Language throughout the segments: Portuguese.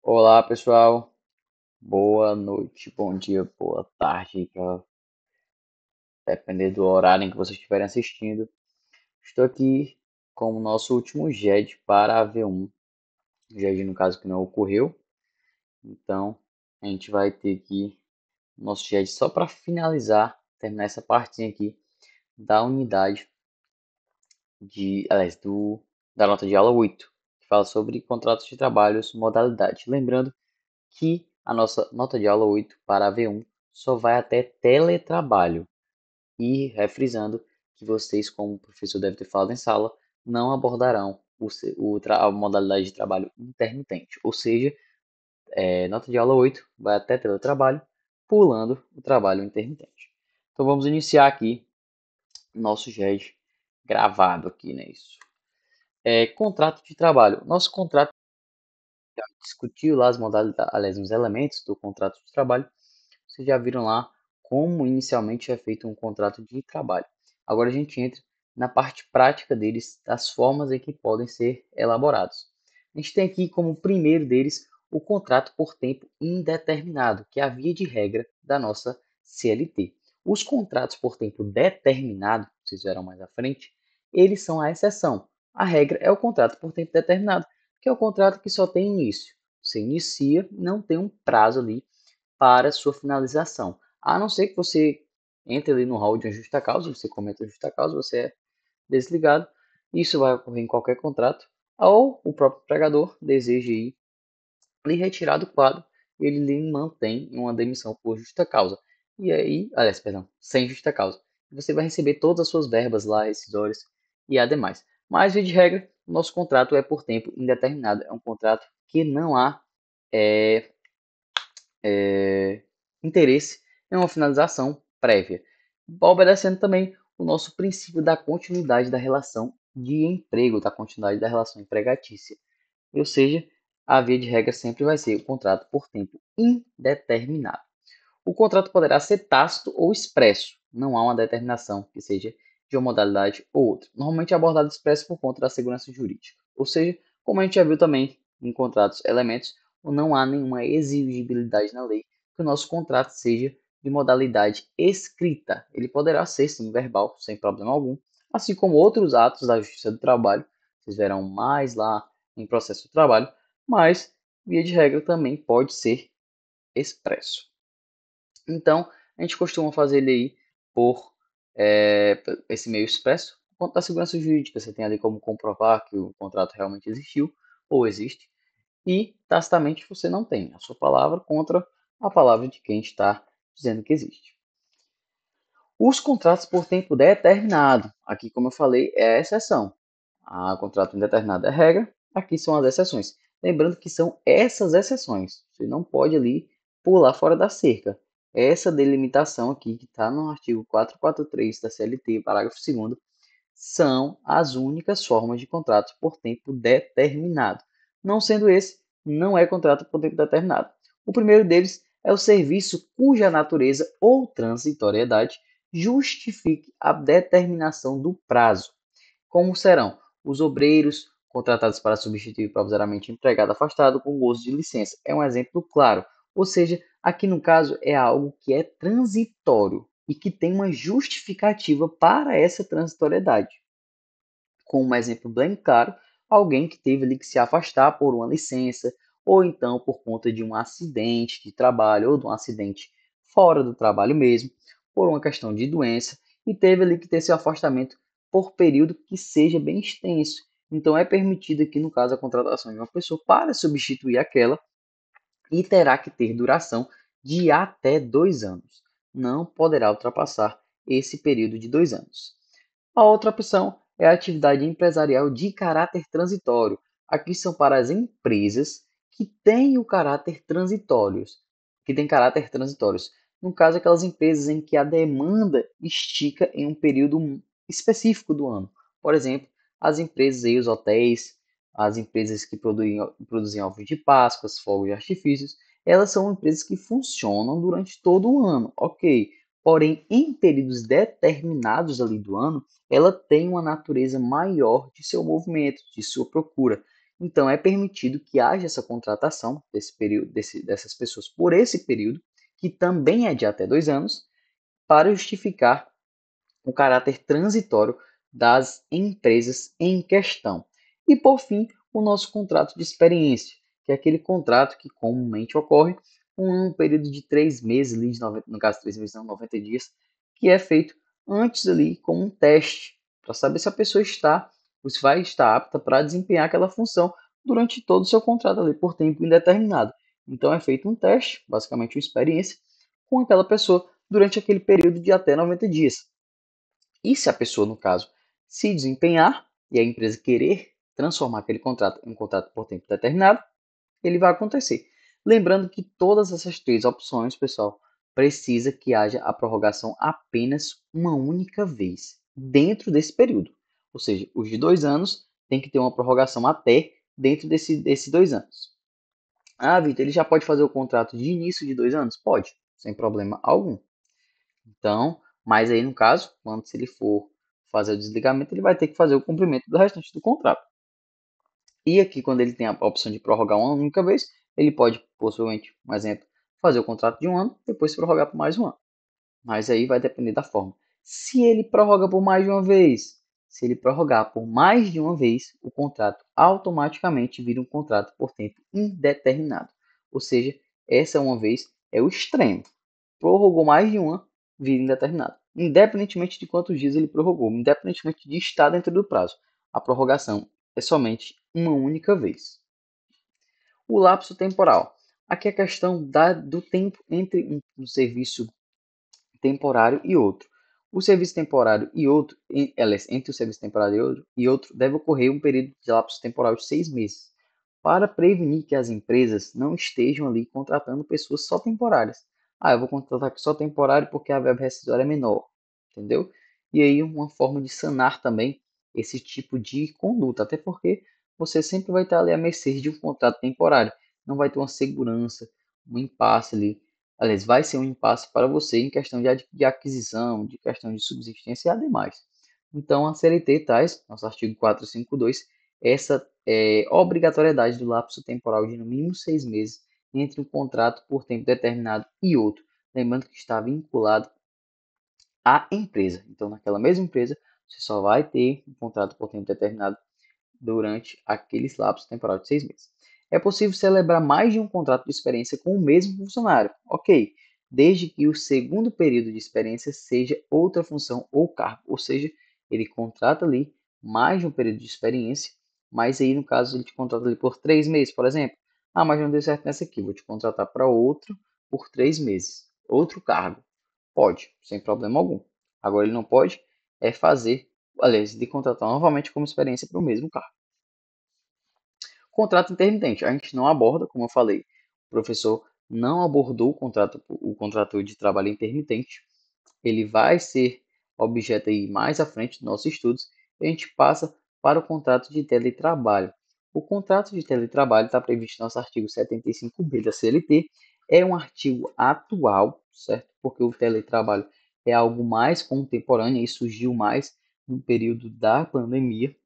Olá, pessoal. Boa noite, bom dia, boa tarde, para depender do horário em que vocês estiverem assistindo. Estou aqui com o nosso último GED para a V1. GED, no caso, que não ocorreu. Então, a gente vai ter aqui o nosso GED só para finalizar, terminar essa partinha aqui da unidade da nota de aula 8, que fala sobre contratos de trabalhos, modalidade. Lembrando que a nossa nota de aula 8 para a V1 só vai até teletrabalho. E refrisando que vocês, como o professor deve ter falado em sala, não abordarão a modalidade de trabalho intermitente. Ou seja, nota de aula 8 vai até teletrabalho, pulando o trabalho intermitente. Então vamos iniciar aqui nosso GED gravado aqui, né? Isso. Contrato de trabalho. Nosso contrato discutiu lá as modalidades, aliás, os elementos do contrato de trabalho. Vocês já viram lá como inicialmente é feito um contrato de trabalho. Agora a gente entra na parte prática deles, das formas em que podem ser elaborados. A gente tem aqui como primeiro deles o contrato por tempo indeterminado, que é a via de regra da nossa CLT. Os contratos por tempo determinado, vocês verão mais à frente, eles são a exceção. A regra é o contrato por tempo determinado, que é o contrato que só tem início. Você inicia, não tem um prazo ali para sua finalização. A não ser que você entre ali no hall de uma justa causa, você cometa justa causa, você é desligado. Isso vai ocorrer em qualquer contrato. Ou o próprio empregador deseja ir lhe retirar do quadro e ele lhe mantém em uma demissão por justa causa. E aí, aliás, perdão, sem justa causa. Você vai receber todas as suas verbas lá, rescisórias e ademais. Mas, via de regra, nosso contrato é por tempo indeterminado. É um contrato que não há é, interesse em uma finalização prévia, obedecendo também o nosso princípio da continuidade da relação de emprego, da continuidade da relação empregatícia. Ou seja, a via de regra sempre vai ser o contrato por tempo indeterminado. O contrato poderá ser tácito ou expresso, não há uma determinação que seja de uma modalidade ou outra. Normalmente é abordado expresso por conta da segurança jurídica. Ou seja, como a gente já viu também em contratos elementos, não há nenhuma exigibilidade na lei que o nosso contrato seja de modalidade escrita. Ele poderá ser, sim, verbal, sem problema algum, assim como outros atos da Justiça do Trabalho, vocês verão mais lá em processo do trabalho, mas, via de regra, também pode ser expresso. Então, a gente costuma fazer ele aí por esse meio expresso. Por conta da segurança jurídica, você tem ali como comprovar que o contrato realmente existiu ou existe. E, tacitamente, você não tem a sua palavra contra a palavra de quem está dizendo que existe. Os contratos por tempo determinado, aqui, como eu falei, é a exceção. A contrato indeterminado é a regra, aqui são as exceções. Lembrando que são essas exceções. Você não pode ali pular fora da cerca. Essa delimitação aqui, que está no artigo 443 da CLT, parágrafo 2º, são as únicas formas de contrato por tempo determinado. Não sendo esse, não é contrato por tempo determinado. O primeiro deles é o serviço cuja natureza ou transitoriedade justifique a determinação do prazo. Como serão os obreiros contratados para substituir provisoriamente empregado afastado com gozo de licença. É um exemplo claro. Ou seja, aqui no caso é algo que é transitório e que tem uma justificativa para essa transitoriedade. Com um exemplo bem claro, alguém que teve ali que se afastar por uma licença, ou então por conta de um acidente de trabalho, ou de um acidente fora do trabalho mesmo, por uma questão de doença, e teve ali que ter seu afastamento por período que seja bem extenso. Então é permitido aqui, no caso, a contratação de uma pessoa para substituir aquela e terá que ter duração de até 2 anos. Não poderá ultrapassar esse período de 2 anos. A outra opção é a atividade empresarial de caráter transitório. Aqui são para as empresas que têm o caráter transitórios, que têm caráter transitórios. No caso, aquelas empresas em que a demanda estica em um período específico do ano. Por exemplo, as empresas e os hotéis, as empresas que produzem ovos de Páscoa, fogos de artifícios, elas são empresas que funcionam durante todo o ano, ok. Porém, em períodos determinados ali do ano, ela tem uma natureza maior de seu movimento, de sua procura. Então, é permitido que haja essa contratação desse período, dessas pessoas por esse período, que também é de até 2 anos, para justificar o caráter transitório das empresas em questão. E, por fim, o nosso contrato de experiência, que é aquele contrato que comumente ocorre com um período de 3 meses, ali, de 90, no caso 3 meses, não, 90 dias, que é feito antes ali como um teste, para saber se a pessoa está, ou se vai estar apta para desempenhar aquela função durante todo o seu contrato ali, por tempo indeterminado. Então é feito um teste, basicamente uma experiência, com aquela pessoa durante aquele período de até 90 dias. E se a pessoa, no caso, se desempenhar e a empresa querer transformar aquele contrato em um contrato por tempo determinado, ele vai acontecer. Lembrando que todas essas três opções, pessoal, precisa que haja a prorrogação apenas uma única vez dentro desse período. Ou seja, os de 2 anos tem que ter uma prorrogação até dentro desses 2 anos. Ah, Vitor, ele já pode fazer o contrato de início de 2 anos? Pode, sem problema algum. Então, mas aí no caso, quando se ele for fazer o desligamento, ele vai ter que fazer o cumprimento do restante do contrato. E aqui, quando ele tem a opção de prorrogar uma única vez, ele pode, possivelmente, um exemplo, fazer o contrato de um ano, depois prorrogar por mais um ano. Mas aí vai depender da forma. Se ele prorroga por mais de uma vez, se ele prorrogar por mais de uma vez, o contrato automaticamente vira um contrato por tempo indeterminado. Ou seja, essa uma vez é o extremo. Prorrogou mais de uma, vira indeterminado. Independentemente de quantos dias ele prorrogou, independentemente de estar dentro do prazo. A prorrogação é somente uma única vez. O lapso temporal. Aqui é a questão do tempo entre um serviço temporário e outro. O serviço temporário e outro, aliás, entre o serviço temporário e outro, deve ocorrer um período de lapso temporal de 6 meses, para prevenir que as empresas não estejam ali contratando pessoas só temporárias. Ah, eu vou contratar aqui só temporário porque a verba rescisória é menor, entendeu? E aí uma forma de sanar também esse tipo de conduta, até porque você sempre vai estar ali à mercê de um contrato temporário, não vai ter uma segurança, um impasse ali. Aliás, vai ser um impasse para você em questão de aquisição, de questão de subsistência e ademais. Então, a CLT traz, nosso artigo 452, essa obrigatoriedade do lapso temporal de no mínimo 6 meses entre um contrato por tempo determinado e outro. Lembrando que está vinculado à empresa. Então, naquela mesma empresa, você só vai ter um contrato por tempo determinado durante aqueles lapsos temporal de 6 meses. É possível celebrar mais de um contrato de experiência com o mesmo funcionário, ok, desde que o segundo período de experiência seja outra função ou cargo, ou seja, ele contrata ali mais de um período de experiência, mas aí no caso ele te contrata ali por 3 meses, por exemplo. Ah, mas não deu certo nessa aqui, vou te contratar para outro por 3 meses, outro cargo. Pode, sem problema algum. Agora ele não pode fazer, aliás, de contratar novamente como experiência para o mesmo cargo. Contrato intermitente, a gente não aborda, como eu falei, o professor não abordou o contrato de trabalho intermitente. Ele vai ser objeto aí mais à frente dos nossos estudos. E a gente passa para o contrato de teletrabalho. O contrato de teletrabalho está previsto no nosso artigo 75B da CLT. É um artigo atual, certo? Porque o teletrabalho é algo mais contemporâneo e surgiu mais no período da pandemia.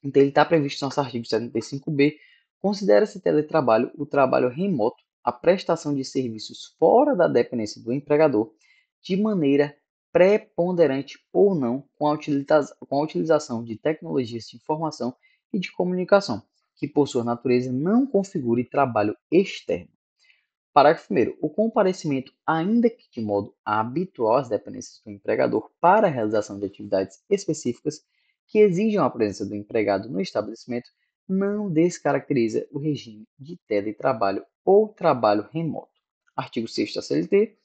Então, ele está previsto no nosso artigo 75B. Considera-se teletrabalho o trabalho remoto, a prestação de serviços fora da dependência do empregador, de maneira preponderante ou não, com a utilização de tecnologias de informação e de comunicação, que por sua natureza não configure trabalho externo. Parágrafo 1º. O comparecimento, ainda que de modo habitual às dependências do empregador para a realização de atividades específicas que exijam a presença do empregado no estabelecimento, não descaracteriza o regime de teletrabalho ou trabalho remoto. Artigo 6º da CLT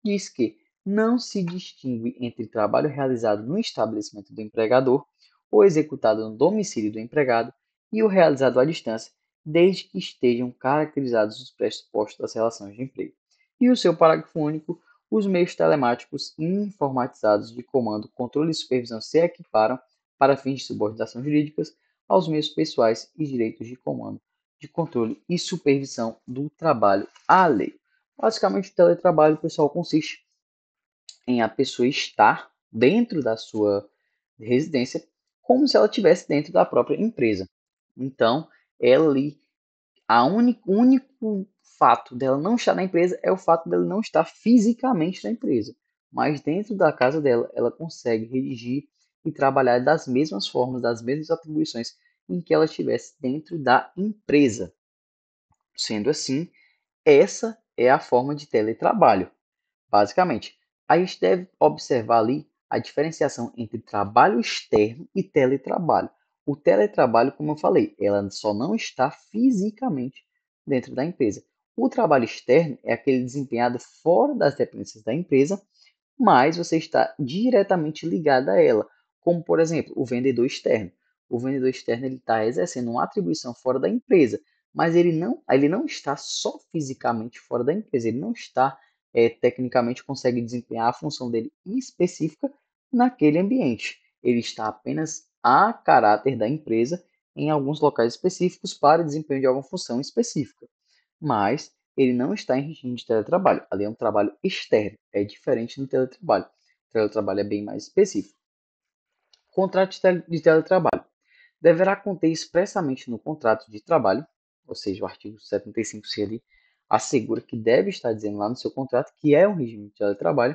diz que não se distingue entre trabalho realizado no estabelecimento do empregador ou executado no domicílio do empregado e o realizado à distância, desde que estejam caracterizados os pressupostos das relações de emprego. E o seu parágrafo único, os meios telemáticos informatizados de comando, controle e supervisão se equiparam, para fins de subordinação jurídicas, aos meios pessoais e direitos de comando, de controle e supervisão do trabalho à lei. Basicamente, o teletrabalho, pessoal, consiste em a pessoa estar dentro da sua residência como se ela estivesse dentro da própria empresa. Então, ela ali, o único fato dela não estar na empresa é o fato dela não estar fisicamente na empresa. Mas dentro da casa dela, ela consegue redigir e trabalhar das mesmas formas, das mesmas atribuições em que ela estivesse dentro da empresa. Sendo assim, essa é a forma de teletrabalho, basicamente. A gente deve observar ali a diferenciação entre trabalho externo e teletrabalho. O teletrabalho, como eu falei, ela só não está fisicamente dentro da empresa. O trabalho externo é aquele desempenhado fora das dependências da empresa, mas você está diretamente ligado a ela, como por exemplo o vendedor externo. O vendedor externo ele está exercendo uma atribuição fora da empresa, mas ele não está só fisicamente fora da empresa, ele não está tecnicamente consegue desempenhar a função dele específica naquele ambiente. Ele está apenas a caráter da empresa em alguns locais específicos para desempenho de alguma função específica, mas ele não está em regime de teletrabalho. Ali é um trabalho externo, é diferente do teletrabalho. O teletrabalho é bem mais específico. Contrato de teletrabalho deverá conter expressamente no contrato de trabalho, ou seja, o artigo 75C ali, assegura que deve estar dizendo lá no seu contrato que é um regime de teletrabalho.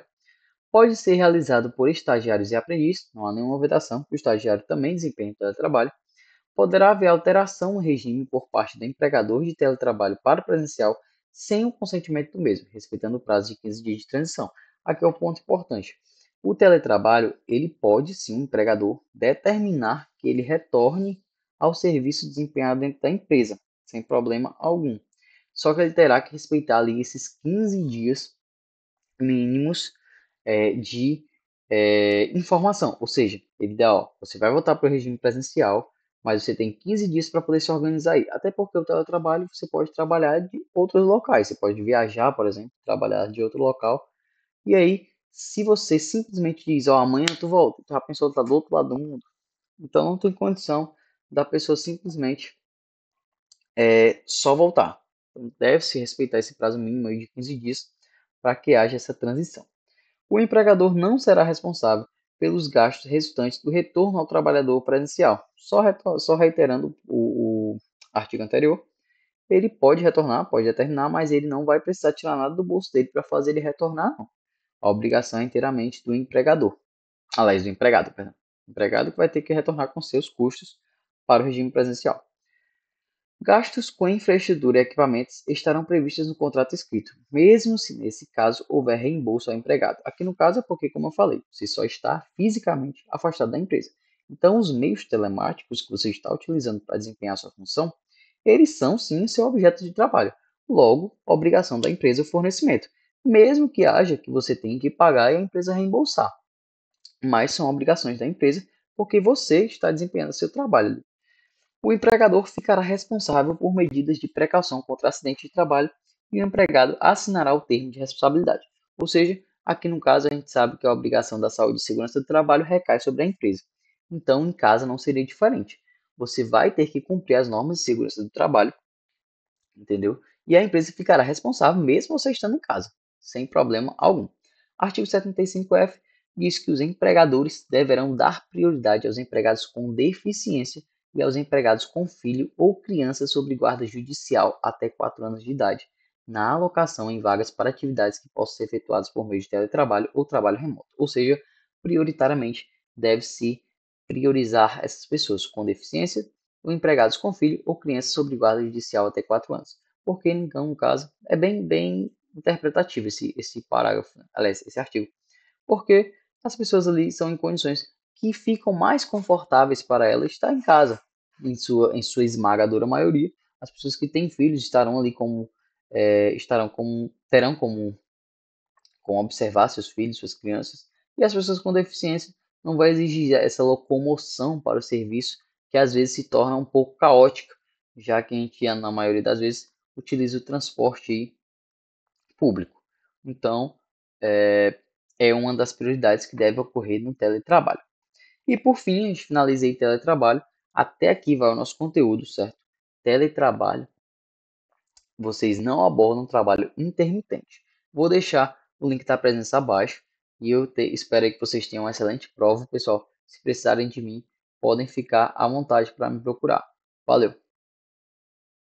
Pode ser realizado por estagiários e aprendizes, não há nenhuma vedação, o estagiário também desempenha teletrabalho. Poderá haver alteração no regime por parte do empregador de teletrabalho para o presencial sem o consentimento do mesmo, respeitando o prazo de 15 dias de transição. Aqui é um ponto importante. O teletrabalho, ele pode sim, o empregador, determinar que ele retorne ao serviço desempenhado dentro da empresa, sem problema algum. Só que ele terá que respeitar ali esses 15 dias mínimos de informação. Ou seja, ele dá, ó, você vai voltar para o regime presencial, mas você tem 15 dias para poder se organizar aí. Até porque o teletrabalho você pode trabalhar de outros locais. Você pode viajar, por exemplo, trabalhar de outro local. E aí, se você simplesmente diz, ó, amanhã tu volta, tu já pensou tá do outro lado do mundo, então não tem condição da pessoa simplesmente só voltar. Então, deve-se respeitar esse prazo mínimo aí de 15 dias para que haja essa transição. O empregador não será responsável pelos gastos resultantes do retorno ao trabalhador presencial. Só reiterando o artigo anterior, ele pode retornar, pode determinar, mas ele não vai precisar tirar nada do bolso dele para fazer ele retornar, não. A obrigação é inteiramente do empregador. Aliás, do empregado, perdão. O empregado que vai ter que retornar com seus custos para o regime presencial. Gastos com infraestrutura e equipamentos estarão previstos no contrato escrito, mesmo se nesse caso houver reembolso ao empregado. Aqui no caso é porque, como eu falei, você só está fisicamente afastado da empresa. Então, os meios telemáticos que você está utilizando para desempenhar sua função, eles são sim seu objeto de trabalho. Logo, obrigação da empresa é o fornecimento, mesmo que haja que você tenha que pagar e a empresa reembolsar. Mas são obrigações da empresa porque você está desempenhando seu trabalho. O empregador ficará responsável por medidas de precaução contra acidente de trabalho e o empregado assinará o termo de responsabilidade. Ou seja, aqui no caso a gente sabe que a obrigação da saúde e segurança do trabalho recai sobre a empresa. Então, em casa não seria diferente. Você vai ter que cumprir as normas de segurança do trabalho, entendeu? E a empresa ficará responsável mesmo você estando em casa, sem problema algum. Artigo 75F diz que os empregadores deverão dar prioridade aos empregados com deficiência e aos empregados com filho ou criança sob guarda judicial até 4 anos de idade, na alocação em vagas para atividades que possam ser efetuadas por meio de teletrabalho ou trabalho remoto. Ou seja, prioritariamente deve-se priorizar essas pessoas com deficiência ou empregados com filho ou criança sob guarda judicial até 4 anos. Porque, então, no caso, é bem interpretativo esse parágrafo, aliás, esse artigo. Porque as pessoas ali são em condições que ficam mais confortáveis para elas estar em casa, em sua esmagadora maioria. As pessoas que têm filhos estarão ali como, terão como observar seus filhos, suas crianças, e as pessoas com deficiência não vai exigir essa locomoção para o serviço, que às vezes se torna um pouco caótica, já que a gente, na maioria das vezes, utiliza o transporte público. Então, é, é uma das prioridades que deve ocorrer no teletrabalho. E por fim, a gente finalizei teletrabalho. Até aqui vai o nosso conteúdo, certo? Teletrabalho, vocês não abordam trabalho intermitente. Vou deixar o link da presença abaixo e espero que vocês tenham uma excelente prova, pessoal. Se precisarem de mim, podem ficar à vontade para me procurar. Valeu!